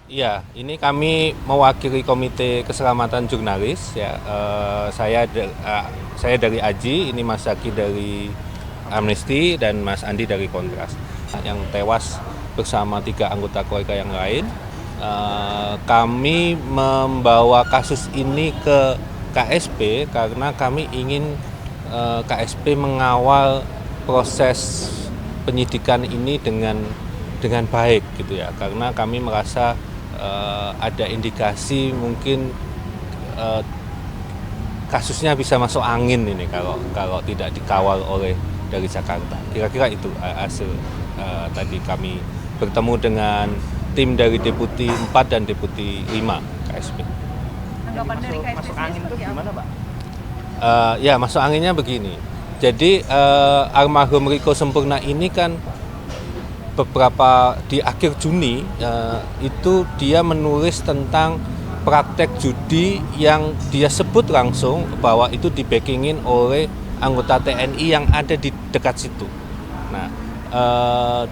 Iya, ini kami mewakili Komite Keselamatan Jurnalis ya. Saya dari AJI, ini Mas Zaki dari Amnesty dan Mas Andi dari Kontras. Yang tewas bersama 3 anggota keluarga yang lain. Kami membawa kasus ini ke KSP karena kami ingin KSP mengawal proses penyidikan ini dengan baik gitu ya, karena kami merasa ada indikasi mungkin kasusnya bisa masuk angin ini kalau tidak dikawal oleh dari Jakarta. Kira-kira itu hasil tadi kami bertemu dengan tim dari Deputi 4 dan Deputi 5 KSP. Anggapan dari KSP masuk angin itu gimana, Pak? Ya, masuk anginnya begini. Jadi almarhum Riko Sempurna ini kan beberapa di akhir Juni itu dia menulis tentang praktek judi yang dia sebut langsung bahwa itu dibackingin oleh anggota TNI yang ada di dekat situ. Nah,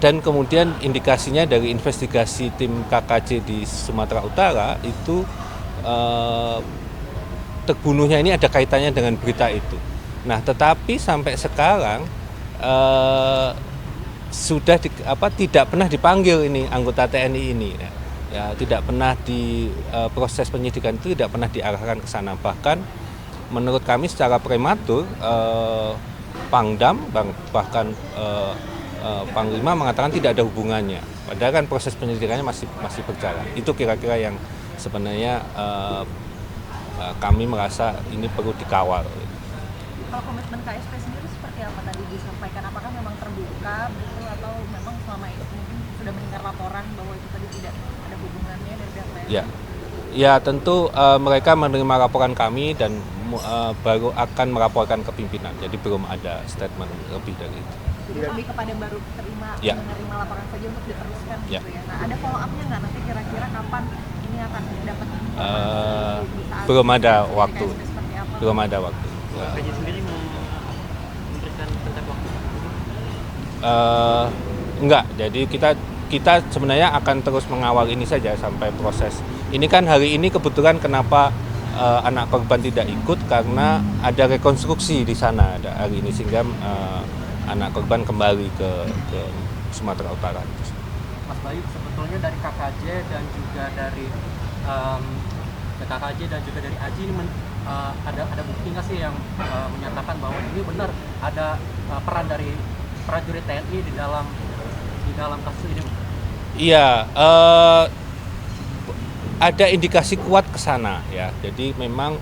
dan kemudian indikasinya dari investigasi tim KKJ di Sumatera Utara itu terbunuhnya ini ada kaitannya dengan berita itu. Nah, tetapi sampai sekarang tidak pernah dipanggil ini anggota TNI ini ya, tidak pernah di proses penyidikan itu tidak pernah diarahkan ke sana. Bahkan menurut kami secara prematur Pangdam bahkan Panglima mengatakan tidak ada hubungannya, padahal kan proses penyidikannya masih berjalan. Itu kira-kira yang sebenarnya kami merasa ini perlu dikawal. Kalau komitmen KSP sendiri seperti apa tadi disampaikan? Apakah memang terbuka begitu atau memang selama ini mungkin sudah mendengar laporan bahwa itu tadi tidak ada hubungannya dari pihak lain? Ya tentu mereka menerima laporan kami dan baru akan melaporkan ke pimpinan. Jadi belum ada statement lebih dari itu. Jadi lebih kepada baru menerima laporan saja untuk diteruskan gitu ya. Nah, ada follow up-nya nggak nanti kira-kira kapan ini akan dapat belum ada waktu. seperti apa? Belum ada waktu. PJ sendiri memberikan tenggat waktu? Enggak, jadi kita sebenarnya akan terus mengawal ini saja sampai proses. Ini kan hari ini kebetulan kenapa anak korban tidak ikut karena ada rekonstruksi di sana ada hari ini sehingga anak korban kembali ke Sumatera Utara. Mas Bayu, sebetulnya dari KKJ dan juga dari KKJ dan juga dari AJI ini ada bukti nggak sih yang menyatakan bahwa ini benar ada peran dari prajurit TNI di dalam kasus ini? Iya, ada indikasi kuat ke sana ya. Jadi memang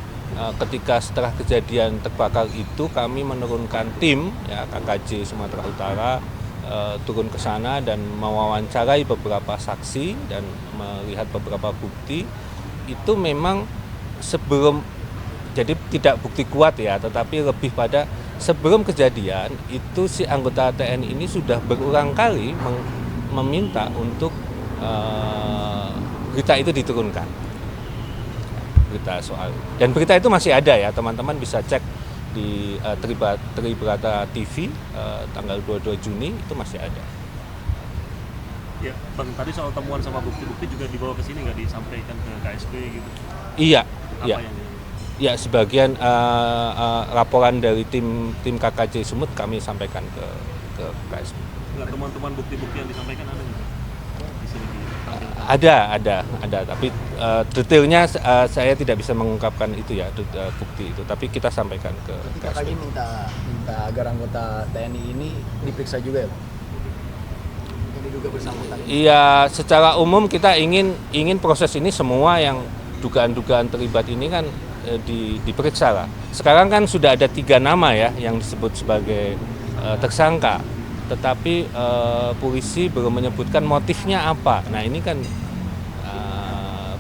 ketika setelah kejadian terbakar itu kami menurunkan tim ya KKJ Sumatera Utara turun ke sana dan mewawancarai beberapa saksi dan melihat beberapa bukti. Itu memang jadi tidak bukti kuat ya, tetapi lebih pada sebelum kejadian itu si anggota TNI ini sudah berulang kali meminta untuk berita itu diturunkan. Berita itu masih ada ya, teman-teman bisa cek di Tribrata TV tanggal 22 Juni itu masih ada. Ya, Bang, tadi soal temuan sama bukti-bukti juga dibawa ke sini nggak disampaikan ke KSP gitu? Iya, Apa iya. yang Ya, sebagian laporan dari tim KKJ Sumut kami sampaikan ke KSP. nggak temuan-temuan bukti-bukti yang disampaikan ada nggak di sini? Ada, tapi detailnya saya tidak bisa mengungkapkan itu ya bukti itu, tapi kita sampaikan ke KSP. KKJ minta agar anggota TNI ini diperiksa juga ya, Pak? Yang diduga bersangkutan. Iya, secara umum kita ingin proses ini semua yang dugaan-dugaan terlibat ini kan diperiksa lah. Sekarang kan sudah ada 3 nama ya yang disebut sebagai tersangka, tetapi polisi belum menyebutkan motifnya apa. Nah ini kan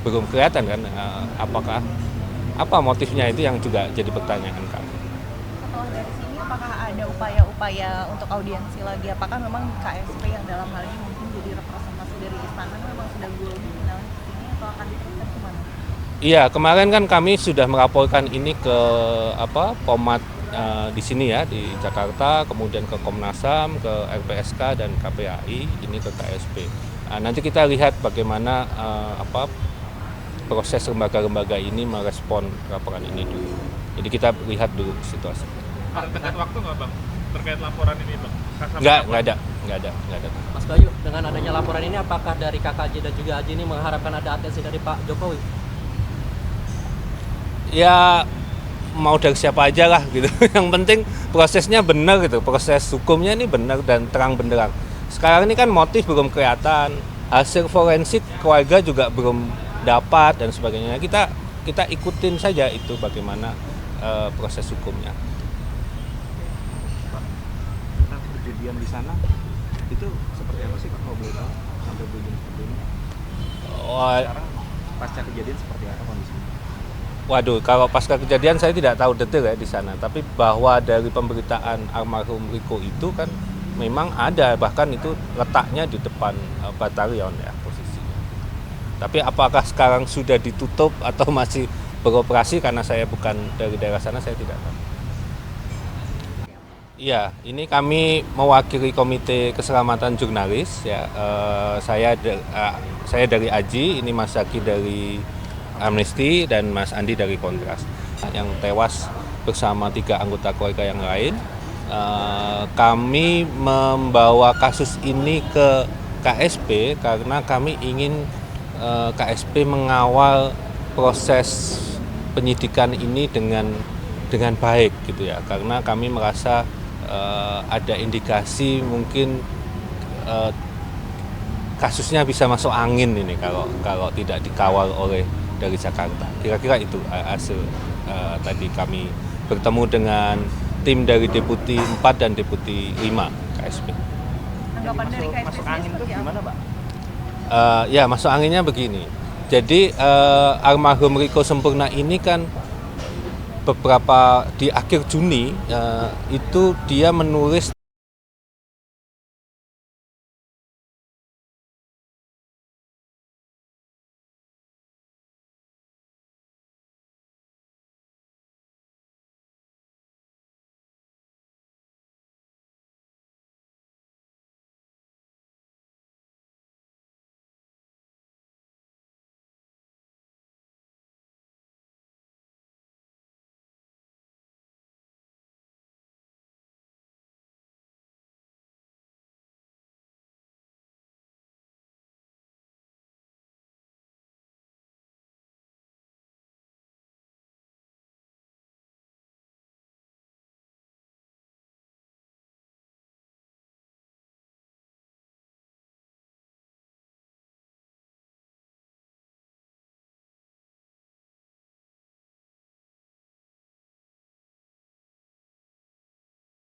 belum kelihatan kan apa motifnya, itu yang juga jadi pertanyaan kami. Setelah dari sini apakah ada upaya-upaya untuk audiensi lagi? Apakah memang KSP yang dalam hal ini mungkin jadi representasi dari istana memang sudah golnya finalnya ini atau akan diteruskan kemana? Iya, kemarin kan kami sudah melaporkan ini ke Pomat di sini ya di Jakarta, kemudian ke Komnas HAM, ke LPSK dan KPAI, ini ke KSP. Nah, nanti kita lihat bagaimana proses lembaga-lembaga ini merespon laporan ini dulu. Jadi kita lihat dulu situasi. Ada tenggat waktu nggak Bang terkait laporan ini Bang? Nggak ada. Mas Bayu, dengan adanya laporan ini apakah dari KKJ dan juga AJ ini mengharapkan ada atensi dari Pak Jokowi? Ya mau dari siapa aja lah gitu. Yang penting prosesnya benar gitu, proses hukumnya ini benar dan terang benderang. Sekarang ini kan motif belum kelihatan, hasil forensik keluarga juga belum dapat dan sebagainya. Kita ikutin saja itu bagaimana proses hukumnya. Tentang kejadian di sana itu seperti apa sih Pak, kalau boleh tahu sampai begini seperti ini? Sekarang pasca kejadian seperti apa kondisinya? Waduh, kalau pasca kejadian saya tidak tahu detail ya di sana, tapi bahwa dari pemberitaan almarhum Riko itu kan memang ada, bahkan itu letaknya di depan batalion ya posisinya. Tapi apakah sekarang sudah ditutup atau masih beroperasi, karena saya bukan dari daerah sana, saya tidak tahu. Iya, ini kami mewakili Komite Keselamatan Jurnalis ya. Saya dari AJI, ini Mas Zaki dari Amnesty dan Mas Andi dari Kontras yang tewas bersama 3 anggota keluarga yang lain. Kami membawa kasus ini ke KSP karena kami ingin KSP mengawal proses penyidikan ini dengan baik gitu ya, karena kami merasa ada indikasi mungkin kasusnya bisa masuk angin ini kalau tidak dikawal oleh dari Jakarta. Kira-kira itu hasil tadi kami bertemu dengan tim dari Deputi 4 dan Deputi 5 KSP. Tanggapan dari KSP Masuk angin itu gimana Pak? Ya, masuk anginnya begini. Jadi almarhum Riko Sempurna ini kan beberapa di akhir Juni itu dia menulis